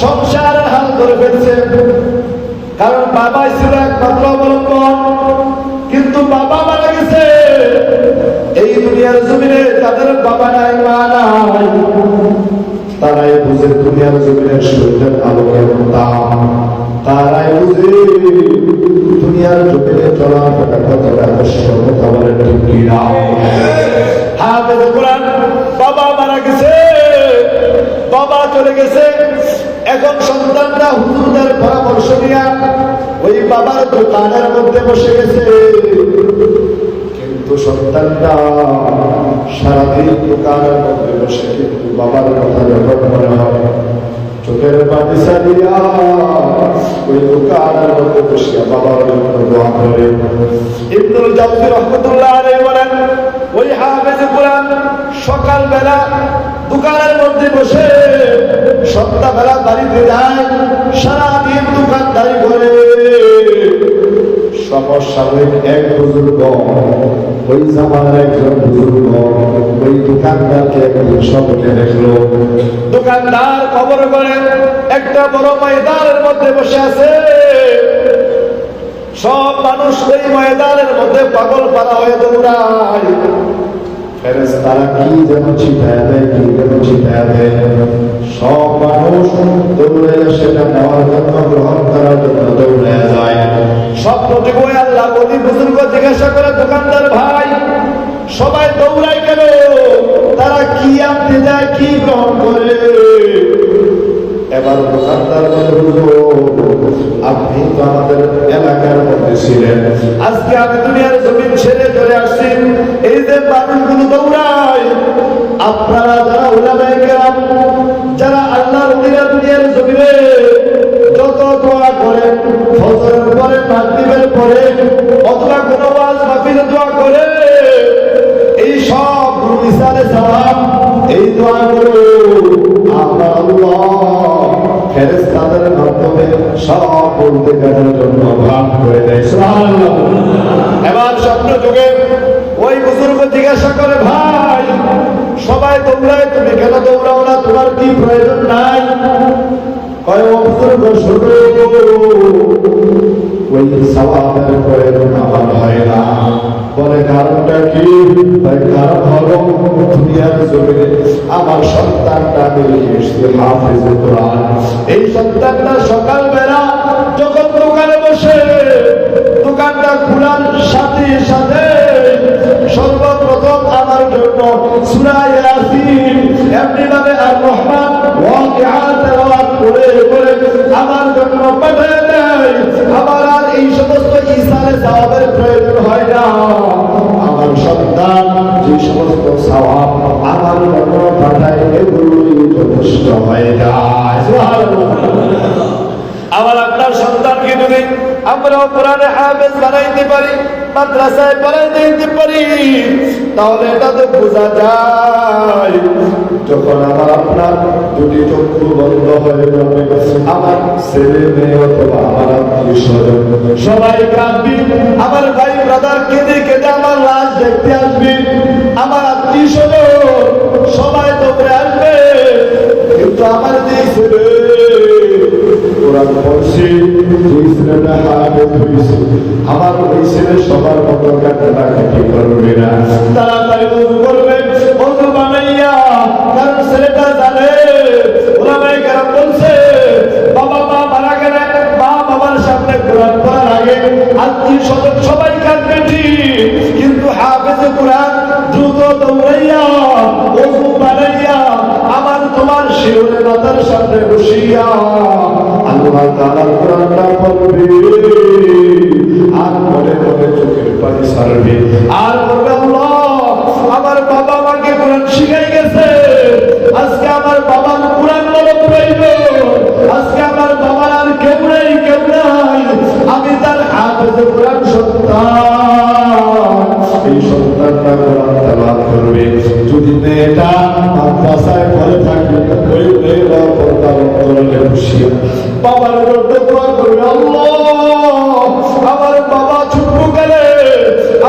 সংসারের হাল ধরে ফেলছে, কারণ বাবাই ছিল একমাত্র অবলম্বন, কিন্তু বাবা মারা গেছে। এই দুনিয়ার জমিনে যাদের বাবা নাই মা নাই, তারাই বুঝে দুনিয়ার জমিনের সূর্যের আলো কেমন দাম, তারাই বুঝে দুনিয়ার জমিনে চলাফেরা কতটা কষ্ট, কথা বলে ঠিক কিনা? হাফেজ কোরআন বাবা মারা গেছে, বাবা চলে গেছে, এখন সন্তানরা হুজুরদের পরামর্শ নিয়ে ওই বাবার দোকানের মধ্যে বসে গেছে। কিন্তু সন্তানটা সারাদিন দোকানের মধ্যে বসে, কিন্তু বাবার কথা যখন মনে হয়, চোখের পানি ছাড়িয়া ওই দোকানের মধ্যে বসিয়া বাবার জন্য দোয়া করে। ইবনুল জাওজি রাহমাতুল্লাহ আলাইহি বলেন, ওই হাফেজ কোরআন সকালবেলা দোকানের মধ্যে বসে সন্ধ্যাবেলা বাড়িতে যায়, সারাদিন দোকানদারি করে। সমসাময়িক এক বুজুর্গ, ওই জামানার একজন বুজুর্গ ওই দোকানদারকে একদিন স্বপ্নে দেখলো। দোকানদার খবর করে একটা বড় ময়দানের মধ্যে বসে আছে, সব মানুষ ওই ময়দানের মধ্যে পাগল পারা হয়ে দৌড়ায়। ফেরেশতারা কি যেন ছিটায় দেয়, কি যেন ছিটায় দেয়, সব মানুষ দৌড়ে সেটা নেওয়ার জন্য, গ্রহণ করার জন্য দৌড়ে যায়। স্বপ্নযোগে আল্লাহ ওই বুজুর্গ জিজ্ঞাসা করে, দোকানদার ভাই সবাই দৌড়ায় কেন? তারা কি আনতে যায়, কি গ্রহণ করে? এবার দোকানদার আপনি তো আমাদের এলাকার মধ্যে ছিলেন, আজকে আমি দুনিয়ার জমিন ছেড়ে চলে আসছি, এই যে মানুষগুলো দৌড়ায়, আপনারা যারা উলামায়ে কেরাম, যারা আল্লাহর ওলিরা দুনিয়ার জমিনে যত দোয়া করেন, ফজরের পরে, মাগরিবের পরে, অথবা কোনো ওয়াজ মাহফিলে দোয়া করে, এই সব মিসালে সওয়াব, এই দোয়াগুলো আমরা আল্লাহ ফেরেশতাদের মাধ্যমে সব বলতে গেলের জন্য ভাগ করে দেয়। সুবহানাল্লাহ। এবার স্বপ্ন যুগে ওই বুজুর্গ জিজ্ঞাসা করে, ভাই সবাই দৌড়ায়, তুমি কেন দৌড়াও না, তোমার কি প্রয়োজন নাই? কয় ও বুজুর্গ শুনো, ওই সওয়াবের প্রয়োজন আমার হয় না। বলে কারণটা কি? কারণ হলো দুনিয়ার জমিনে আমার সন্তানটা হাফেজুল কোরআন, এই সন্তানটা সকালবেলা যখন দোকানে বসে দোকানটা খোলার সাথে সাথে সর্বপ্রথম আমার জন্য সূরা ইয়াসিন এমনি ভাবে আর রহমান ওয়াকিআ তেলাওয়াত করে করে আমার জন্য পাঠিয়ে দেয়। আমার আর এই সমস্ত ইসালে সওয়াবের প্রয়োজন হয় না। আমার সন্তান যে সমস্ত সওয়াব আমার জন্য পাঠায়, এগুলোই যথেষ্ট হয়ে যায়। সুবহানাল্লাহ। আমার আপনার সন্তানকে যদি আমরা কোরআনে হাফেজ বানাইতে পারি, মাদ্রাসায় পড়াইতে দিতে পারি, তাহলে এটা তো বোঝা যায় যখন আমার আপনার দুটি চক্ষু বন্ধ হয়ে যাবে, আমার ছেলে মেয়ে অথবা আমার আত্মীয় স্বজন সবাই কাঁদবে, আমার ভাই ব্রাদার কেঁদে কেঁদে আমার লাশ দেখতে আসবে, আমার আত্মীয় স্বজন সবাই দৌড়ে আসবে, কিন্তু আমার যে ছেলে কোরআন পড়ছে, যে ছেলেটা হাফেজ হয়েছে, আমার ওই ছেলে সবার মতো কাটাকাটি করবে না, তাড়াতাড়ি ওযু করবে, ওযু বানাইয়া, কারণ ছেলেটা জানে উলামায়ে কেরাম বলছে বাবা মা মারা গেলে মা বাবার সামনে কোরআন পড়ার আগে আত্মীয় স্বজন সবাই কাঁদবে ঠিক, কিন্তু হাফেজে কোরআন দ্রুত দৌড়াইয়া ওযু বানাইয়া আমার তোমার শিওরে মাথার সামনে বসিয়া আল্লাহ তাআলার কোরআনটা পড়বে, আর মনে মনে চোখের পানি ছাড়বে, আর বলবে আল্লাহ আমার বাবা আমাকে কোরআন শিখাই গেছে, আজকে আমার বাবার কোরআন বড় প্রয়োজন, আজকে আমার বাবার আর কেউ নাই, আমি তার হাফেজে কোরআন সন্তান, এই সন্তানটা কোরআন তেলাওয়াত করবে। যদি মেয়েটা মাদ্রাসায় পড়ে থাকে, ওই মেয়েটা পর্দার অন্তরালে বসিয়া বাবার উপর দোয়া করবে, আল্লাহ আমার বাবা ছোট্ট কালে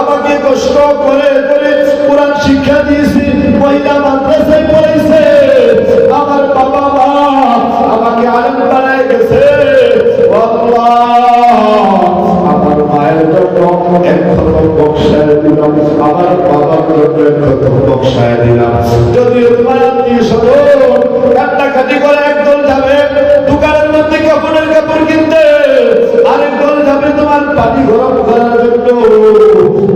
আমাকে কষ্ট করে করে কোরআন শিক্ষা দিয়েছে, মহিলা মাদ্রাসায় পড়াইছে, আমার বাবা মা আমাকে আলেম বানায় গেছে, আল্লাহ আমার মায়ের জন্য এক খতম বক্সায় দিলাম, আমার বাবার জন্য এক খতম বক্সায় দিলাম। যদি তোমার আত্মীয় স্বজন কান্নাকাটি করে, একদল যাবে দোকানের মধ্যে কাপড়ের কাপড় কিনতে, আরেক দল যাবে তোমার পানি গরম করার জন্য,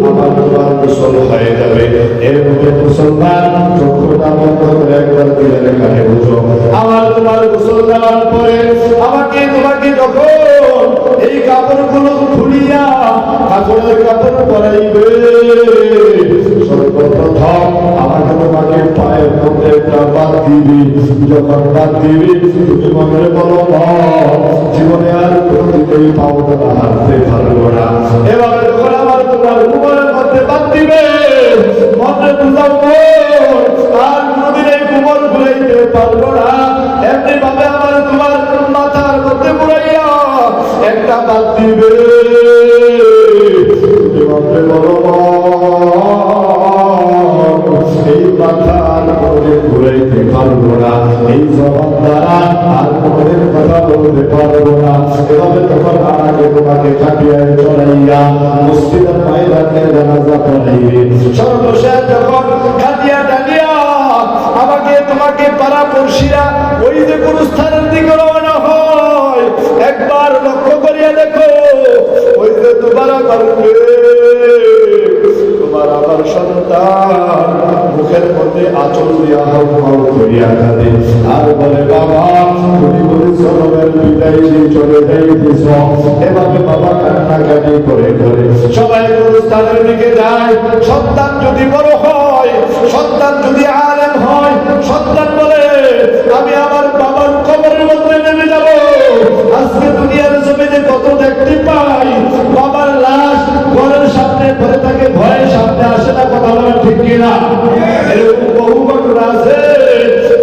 আমার তোমার গোসল হয়ে যাবে। এর মধ্যে মুসলমান চক্ষুটা বন্ধ করে একবার দিলের কানে বুঝো, আমার তোমার গোসল দেওয়ার পরে আমাকে তোমাকে যখন এই কাপড়গুলো খুলিয়া কাপড়ের কাপড় পরাইবে, সর্বপ্রথম আমাকে তোমাকে পায়ের মধ্যে একটা বাদ দিবি, যখন বাদ দিবি তুমি মনে বলো জীবনে আর কোনদিকেই পাও না, হাঁটতে পারবো না, এবার যখন আমার তোমার কুমারের মধ্যে বাদ দিবে মনে বুঝাবো আর কোনদিন এই কুমার ঘুরাইতে পারবো না, এমনি ভাবে আমার তোমার মাথার মধ্যে ঘুরাইয়া একটা বাদ দিবে, এই মাথার মধ্যে ঘুরাইতে পারবো না, এই জবান দ্বারা আর কোনদিন কথা বলতে পারবো না, এভাবে তখন আমাকে তোমাকে কাটিয়ে চড়াইয়া মসজিদের ময়দানে জানাজা পড়াইবে, সর্বশেষ যখন কাটিয়া টানিয়া আমাকে তোমাকে পাড়া পড়শিরা ওই যে কোন স্থানের দিকে রওনা হয়, একবার লক্ষ্য করিয়া দেখো ওই যে তোমার তোমার আমার সন্তান মুখের মধ্যে আঁচল দিয়া হাউ হাউ করিয়া কাঁদে আর বলে বাবা তুমি বলেছ জনমের বিদায় দিয়ে চলে যাইতেছ, এভাবে বাবা কান্নাকাটি করে করে সবাই গুরুস্থানের দিকে যায়। সন্তান যদি বড় হয়, সন্তান যদি আলেম হয়, সন্তান বলে আমি আমার বাবার কবরের মধ্যে নেমে যাব। আজকে দুনিয়ার জমিনে কত দেখতে পাই, বাবার লাশ ঘরের সামনে পড়ে থাকে, ভয়ে সামনে আসে না। কথা বলা ঠিক কিনা? এরকম বহু ঘটনা আছে।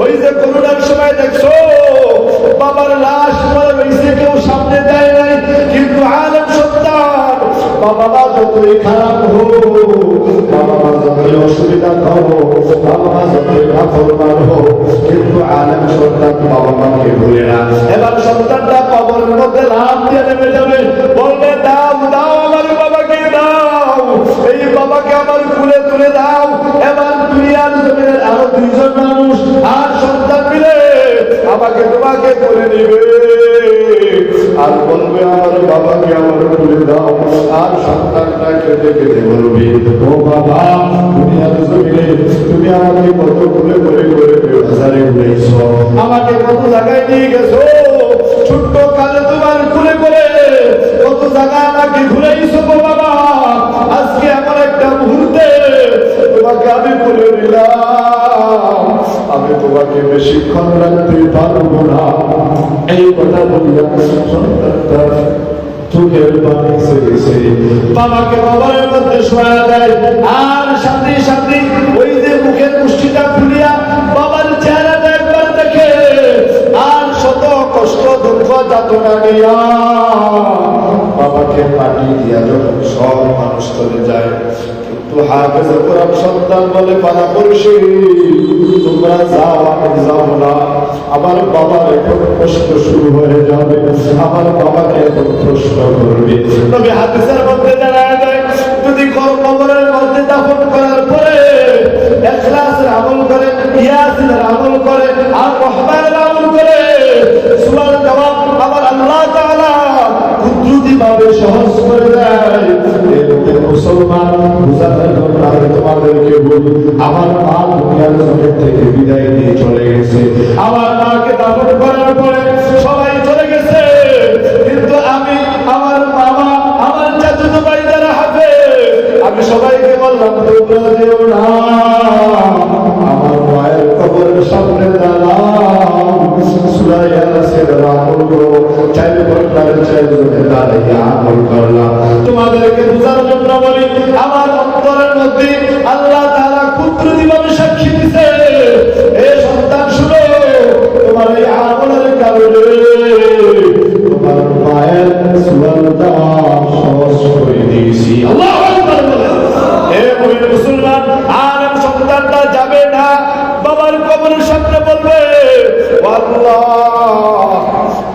ওই যে করোনার সময় দেখছো বাবার লাশ পড়ে রয়েছে, কেউ সামনে দেয় নাই, কিন্তু আলেম সন্তান বাবা মা যতই খারাপ হোক, বাবা মা যতই অসুবিধা হোক, বাবা মা যতই নাফরমান হোক, কিন্তু আলেম সন্তান বাবা মাকে ভুলে না। এবার সন্তানটা কবরের মধ্যে লাফ দিয়ে নেমে যাবে, বলবে দাও দাও আমার বাবাকে দাও, এই বাবাকে আমার কুলে তুলে দাও। এবার দুনিয়ার জমিনের আরো দুইজন মানুষ আর সন্তান মিলে আমাকে তোমাকে করে নিবে আর বলবে আমার বাবাকে আমার তুলে দাও। আর সন্তানটা কেঁদে কেঁদে বলবে ও বাবা, দুনিয়ার জমিনে তুমি আমাকে কত করে করে করে বাজারে উঠেছ, আমাকে কত জায়গায় নিয়ে গেছো, ছোট্ট কালে তোমার কুলে করে কত জায়গা আমাকে ঘুরাইছো গো বাবা। আজকে আমার একটা মুহূর্তে তোমাকে আমি বলে নিলাম, আমি তোমাকে বেশিক্ষণ রাখতে পারবো না। এই কথা বললাম, সন্তানটা চোখের পানি ছেড়েছে, বাবাকে বাবার মধ্যে শোয়া দেয়। আর সাথে সাথে ওই যে মুখের মুষ্টিটা খুলিয়া বাবার চেহারাটা একবার দেখে, আর শত কষ্ট দুঃখ যাতনা নিয়া বাবাকে পানি দিয়া যখন সব মানুষ চলে যায়, কিন্তু হাফেজ কোরআন সন্তান বলে পানা করছি তোমরা যাও, আমি যাও না। আমার বাবার এখন প্রশ্ন শুরু হয়ে যাবে, আমার বাবাকে এখন প্রশ্ন করবে। তবে হাদিসের মধ্যে জানা যায়, যদি কবরের মধ্যে দাফন করার পরে ইখলাসের আমল করে, ইয়াসিনের আমল করে, আর রহমানের আমল করে, সুবহান জবাব আমার আল্লাহ তাআলা কুদরতিভাবে সহজ করে দেয়। এই মুসলমান বুঝানোর জন্য আমি তোমাদেরকে বলি, আমার মা দুনিয়ার জগৎ থেকে বিদায় নিয়ে চলে গেছে, আমার মাকে দাফন করার পরে সবাই চলে গেছে, কিন্তু আমি, আমার মামা, আমার চাচাতো ভাই যারা হাফেজ, আমি সবাইকে বললাম তোমরা যেও না, আমার মায়ের কবরের সামনে দাঁড়াও, সূরা ইয়াসিনের আমল করো। 4 ঘন্টার 4 জনে দাঁড়িয়ে আমল করলাম। তোমাদেরকে বোঝার জন্য বলি, আমার অন্তরের মধ্যে আল্লাহ তাআলা কুদরতিভাবে সাক্ষী দিছে, এ সন্তান শুনো, তোমার এই আমলের কারণে তোমার মায়ের সুয়ালটা সহজ করে দিয়েছি। আল্লাহু আকবার বলেন। হে মুমিন মুসলমান, আলেম সন্তানটা যাবে না, বাবার কবরের সামনে বলবে আল্লাহ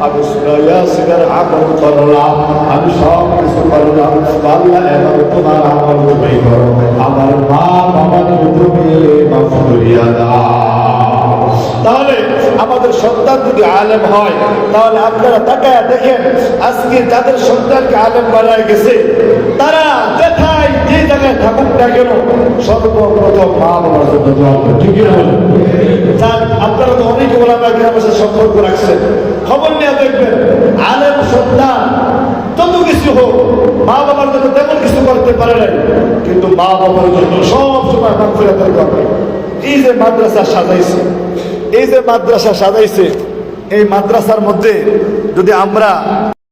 আমি সূরা ইয়াসিনের আমল করলাম, আমি সব কিছু করলাম, আল্লাহ এবার তোমার আমল তুমি করো, আমার মা বাবাকে তুমি মাফ করিয়া দাও। তাহলে আমাদের সন্তান যদি আলেম হয়, তাহলে আপনারা তাকায়া দেখেন, আজকে যাদের সন্তানকে আলেম বানায় গেছে, তারা যেথায় যে জায়গায় থাকুক না কেন, সর্বপ্রথম মা বাবার জন্য দোয়া করে। ঠিক না? আপনারা তো অনেকে ওলামা কিরামের সাথে সম্পর্ক রাখছেন, খবর নিয়ে দেখবেন আলেম সন্তান যত কিছু হোক, মা বাবার জন্য তেমন কিছু করতে পারে নাই, কিন্তু মা বাবার জন্য সব সময় মাগফিরাতের কথা। এই যে মাদ্রাসা সাজাইছে, এই যে মাদ্রাসা সাজাইছে, এই মাদ্রাসার মধ্যে যদি আমরা